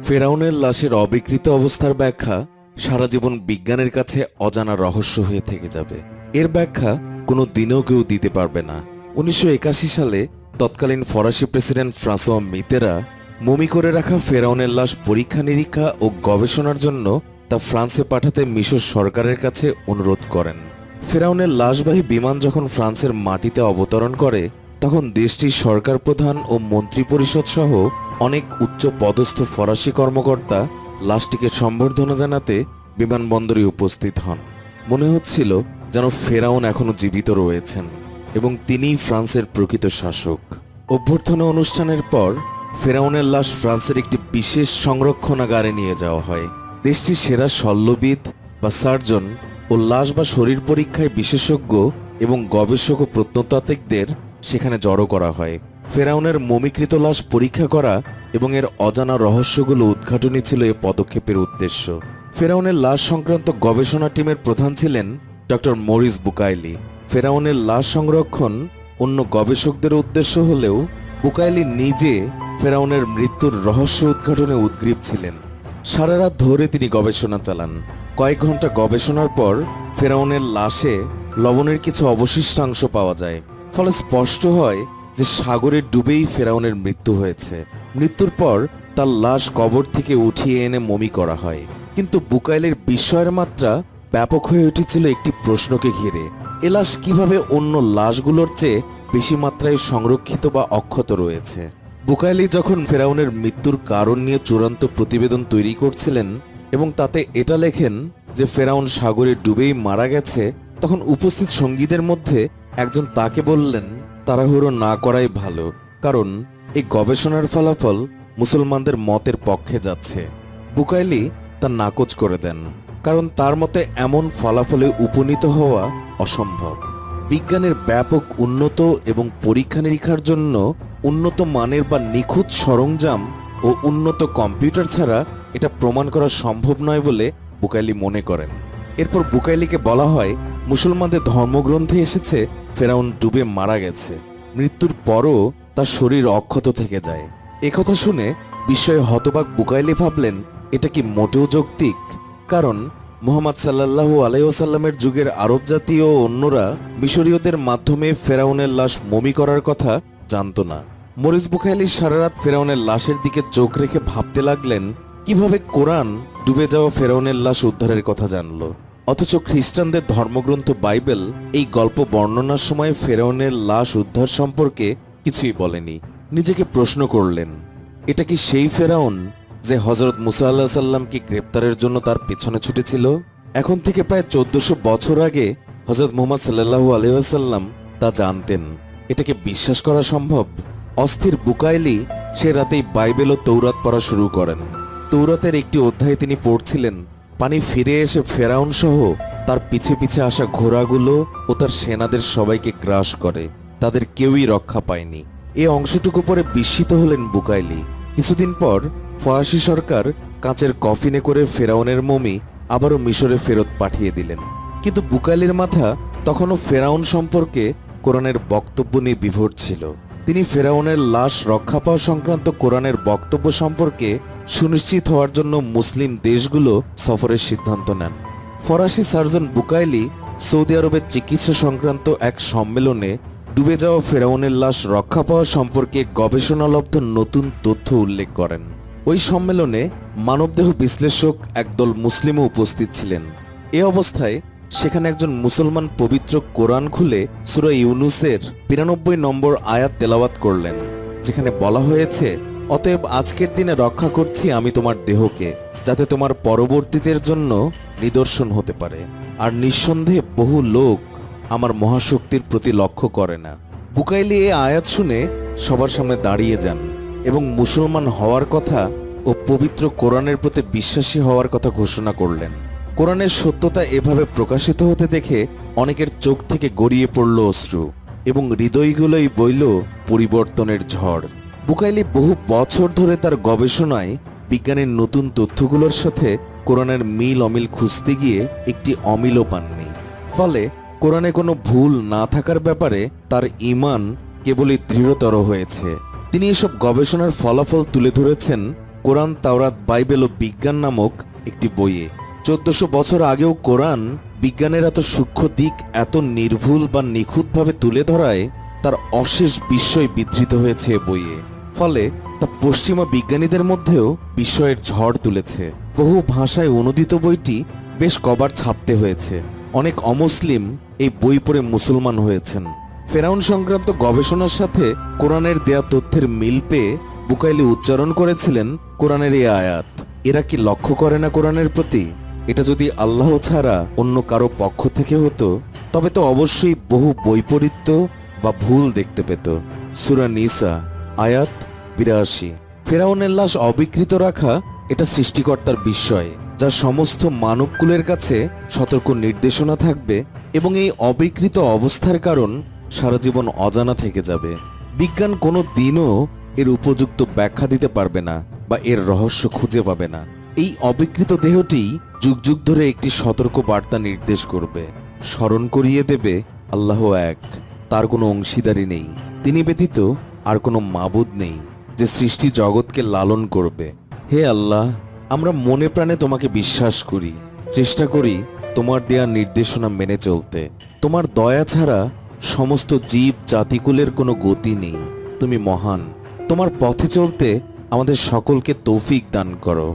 ফেরাউনের লাশের অবিকৃত অবস্থার ব্যাখ্যা সারা জীবন বিজ্ঞানের কাছে অজানা রহস্য হয়ে থেকে যাবে। এর ব্যাখ্যা কোনো দিনেও কেউ দিতে পারবে না। 1981 সালে তৎকালীন ফরাসি প্রেসিডেন্ট ফ্রাঁসোয়া মিতেরা মমি করে রাখা ফেরাউনের লাশ পরীক্ষা নিরীক্ষা ও গবেষণার জন্য তা ফ্রান্সে পাঠাতে মিশর সরকারের কাছে অনুরোধ করেন। ফেরাউনের লাশবাহী বিমান যখন ফ্রান্সের মাটিতে অবতরণ করে তখন দেশটির সরকার প্রধান ও মন্ত্রিপরিষদ সহ অনেক উচ্চ পদস্থ ফরাসি কর্মকর্তা লাশটিকে সম্বর্ধনা জানাতে বিমানবন্দরে উপস্থিত হন। মনে হচ্ছিল যেন ফেরাউন এখনো জীবিত রয়েছেন এবং তিনিই ফ্রান্সের প্রকৃত শাসক। অভ্যর্থনা অনুষ্ঠানের পর ফেরাউনের লাশ ফ্রান্সের একটি বিশেষ সংরক্ষণাগারে নিয়ে যাওয়া হয়। দেশটির সেরা শল্যবিদ বা সার্জন ও লাশ বা শরীর পরীক্ষায় বিশেষজ্ঞ এবং গবেষক ও প্রত্নতাত্ত্বিকদের সেখানে জড়ো করা হয়। ফেরাউনের মমিকৃত লাশ পরীক্ষা করা এবং এর অজানা রহস্যগুলো উদ্ঘাটনই ছিল এ পদক্ষেপের উদ্দেশ্য। ফেরাউনের লাশ সংক্রান্ত গবেষণা টিমের প্রধান ছিলেন ডক্টর মরিস বুকাইলি। ফেরাউনের লাশ সংরক্ষণ অন্য গবেষকদের উদ্দেশ্য হলেও বুকাইলি নিজে ফেরাউনের মৃত্যুর রহস্য উদ্ঘাটনে উদ্গ্রীব ছিলেন। সারা রাত ধরে তিনি গবেষণা চালান। কয়েক ঘন্টা গবেষণার পর ফেরাউনের লাশে লবণের কিছু অবশিষ্টাংশ পাওয়া যায়। ফলে স্পষ্ট হয় যে সাগরে ডুবেই ফেরাউনের মৃত্যু হয়েছে। মৃত্যুর পর তার লাশ কবর থেকে উঠিয়ে এনে মমি করা হয়। কিন্তু বুকাইলের বিস্ময়ের মাত্রা ব্যাপক হয়ে উঠেছিল একটি প্রশ্নকে ঘিরে: এ লাশ কিভাবে অন্য লাশগুলোর চেয়ে বেশি মাত্রায় সংরক্ষিত বা অক্ষত রয়েছে? বুকাইলি যখন ফেরাউনের মৃত্যুর কারণ নিয়ে চূড়ান্ত প্রতিবেদন তৈরি করছিলেন এবং তাতে এটা লেখেন যে ফেরাউন সাগরে ডুবেই মারা গেছে, তখন উপস্থিত সঙ্গীদের মধ্যে একজন তাকে বললেন তাড়াহুড়ো না করাই ভালো, কারণ এই গবেষণার ফলাফল মুসলমানদের মতের পক্ষে যাচ্ছে। বুকাইলি তা নাকচ করে দেন, কারণ তার মতে এমন ফলাফলে উপনীত হওয়া অসম্ভব। বিজ্ঞানের ব্যাপক উন্নত এবং পরীক্ষা নিরীক্ষার জন্য উন্নত মানের বা নিখুঁত সরঞ্জাম ও উন্নত কম্পিউটার ছাড়া এটা প্রমাণ করা সম্ভব নয় বলে বুকাইলি মনে করেন। এরপর বুকাইলিকে বলা হয় মুসলমানদের ধর্মগ্রন্থে এসেছে ফেরাউন ডুবে মারা গেছে, মৃত্যুর পরও তার শরীর অক্ষত থেকে যায়। একথা শুনে বিস্ময়ে হতবাক বুকাইলি ভাবলেন এটা কি মোটেও যৌক্তিক? কারণ মুহাম্মদ সাল্লাল্লাহু আলাইহি ওয়াসাল্লামের যুগের আরব জাতি ও অন্যরা মিশরীয়দের মাধ্যমে ফেরাউনের লাশ মমি করার কথা জানত না। মরিস বুকাইলি সারা রাত ফেরাউনের লাশের দিকে চোখ রেখে ভাবতে লাগলেন কিভাবে কোরআন ডুবে যাওয়া ফেরাউনের লাশ উদ্ধারের কথা জানল, অথচ খ্রিস্টানদের ধর্মগ্রন্থ বাইবেল এই গল্প বর্ণনার সময় ফেরাউনের লাশ উদ্ধার সম্পর্কে কিছুই বলেনি। নিজেকে প্রশ্ন করলেন, এটা কি সেই ফেরাউন যে হযরত মুসা আলাইহিস সালামকে গ্রেপ্তারের জন্য তার পেছনে ছুটেছিল? এখন থেকে প্রায় 1400 বছর আগে হযরত মুহাম্মদ সাল্লাল্লাহু আলাইহি ওয়াসাল্লাম তা জানতেন। এটাকে বিশ্বাস করা সম্ভব? অস্থির বুকাইলি সে রাতেই বাইবেল ও তৌরাত পড়া শুরু করেন। তৌরাতের একটি অধ্যায়ে তিনি পড়ছিলেন, পানি ফিরে এসে ফেরাউন সহ তার পিছে পিছে আসা ঘোড়াগুলো ও তার সেনাদের সবাইকে গ্রাস করে, তাদের কেউই রক্ষা পায়নি। এ অংশটুকু পরে বিস্মিত হলেন বুকাইলি। কিছুদিন পর ফরাসি সরকার কাঁচের কফিনে করে ফেরাউনের মমি আবারও মিশরে ফেরত পাঠিয়ে দিলেন। কিন্তু বুকাইলির মাথা তখনও ফেরাউন সম্পর্কে কোরআনের বক্তব্য নিয়ে বিভোর ছিল। তিনি ফেরাউনের লাশ রক্ষা পাওয়া সংক্রান্ত কোরআনের বক্তব্য সম্পর্কে সুনিশ্চিত হওয়ার জন্য মুসলিম দেশগুলো সফরের সিদ্ধান্ত নেন। ফরাসি সার্জন বুকাইলি সৌদি আরবের চিকিৎসা সংক্রান্ত এক সম্মেলনে ডুবে যাওয়া ফেরাউনের লাশ রক্ষা পাওয়া সম্পর্কে গবেষণালব্ধ নতুন তথ্য উল্লেখ করেন। ওই সম্মেলনে মানবদেহ বিশ্লেষক একদল মুসলিমও উপস্থিত ছিলেন। এ অবস্থায় সেখানে একজন মুসলমান পবিত্র কোরআন খুলে সূরা ইউনুসের 92 নম্বর আয়াত তেলাওয়াত করলেন, যেখানে বলা হয়েছে, অতএব আজকের দিনে রক্ষা করছি আমি তোমার দেহকে, যাতে তোমার পরবর্তীদের জন্য নিদর্শন হতে পারে। আর নিঃসন্দেহে বহু লোক আমার মহাশক্তির প্রতি লক্ষ্য করে না। বুকাইলি এ আয়াত শুনে সবার সামনে দাঁড়িয়ে যান এবং মুসলমান হওয়ার কথা ও পবিত্র কোরআনের প্রতি বিশ্বাসী হওয়ার কথা ঘোষণা করলেন। কোরআনের সত্যতা এভাবে প্রকাশিত হতে দেখে অনেকের চোখ থেকে গড়িয়ে পড়ল অশ্রু এবং হৃদয়গুলোই বইল পরিবর্তনের ঝড়। বুকাইলি বহু বছর ধরে তার গবেষণায় বিজ্ঞানের নতুন তথ্যগুলোর সাথে কোরআনের মিল অমিল খুঁজতে গিয়ে একটি অমিলও পাননি। ফলে কোরআনে কোনো ভুল না থাকার ব্যাপারে তার ঈমান কেবলই দৃঢ়তর হয়েছে। তিনি এসব গবেষণার ফলাফল তুলে ধরেছেন কোরআন, তাওরাত, বাইবেল ও বিজ্ঞান নামক একটি বইয়ে। 1400 বছর আগেও কোরআন বিজ্ঞানের এত সূক্ষ্ম দিক এত নির্ভুল বা নিখুঁতভাবে তুলে ধরায় তার অশেষ বিস্ময় বিধৃত হয়েছে এ বইয়ে। ফলে তা পশ্চিমা বিজ্ঞানীদের মধ্যেও বিস্ময়ের ঝড় তুলেছে। বহু ভাষায় অনুদিত বইটি বেশ কবার ছাপতে হয়েছে। অনেক অমুসলিম এই বই পড়ে মুসলমান হয়েছেন। ফেরাউন সংক্রান্ত গবেষণার সাথে কোরআনের দেয়া তথ্যের মিল পেয়ে বুকাইলি উচ্চারণ করেছিলেন কোরআনের এই আয়াত। এরা কি লক্ষ্য করে না কোরআনের প্রতি? এটা যদি আল্লাহ ছাড়া অন্য কারো পক্ষ থেকে হতো তবে তো অবশ্যই বহু বৈপরীত্য বা ভুল দেখতে পেত। সূরা নিসা আয়াত 82। ফেরাউনের লাশ অবিকৃত রাখা এটা সৃষ্টিকর্তার বিস্ময়, যা সমস্ত মানবকুলের কাছে সতর্ক নির্দেশনা থাকবে এবং এই অবিকৃত অবস্থার কারণ সারা জীবন অজানা থেকে যাবে। বিজ্ঞান কোনো দিনও এর উপযুক্ত ব্যাখ্যা দিতে পারবে না বা এর রহস্য খুঁজে পাবে না। এই অবিকৃত দেহটি যুগ যুগ ধরে একটি সতর্ক বার্তা নির্দেশ করবে, স্মরণ করিয়ে দেবে আল্লাহ এক, তার কোনো অংশীদারি নেই, তিনি ব্যতীত আর কোনো মাবুদ নেই যে সৃষ্টি জগৎকে লালন করবে। হে আল্লাহ, আমরা মনে প্রাণে তোমাকে বিশ্বাস করি, চেষ্টা করি তোমার দেয়া নির্দেশনা মেনে চলতে। তোমার দয়া ছাড়া সমস্ত জীব জাতিকুলের কোনো গতি নেই। তুমি মহান, তোমার পথে চলতে আমাদের সকলকে তৌফিক দান করো।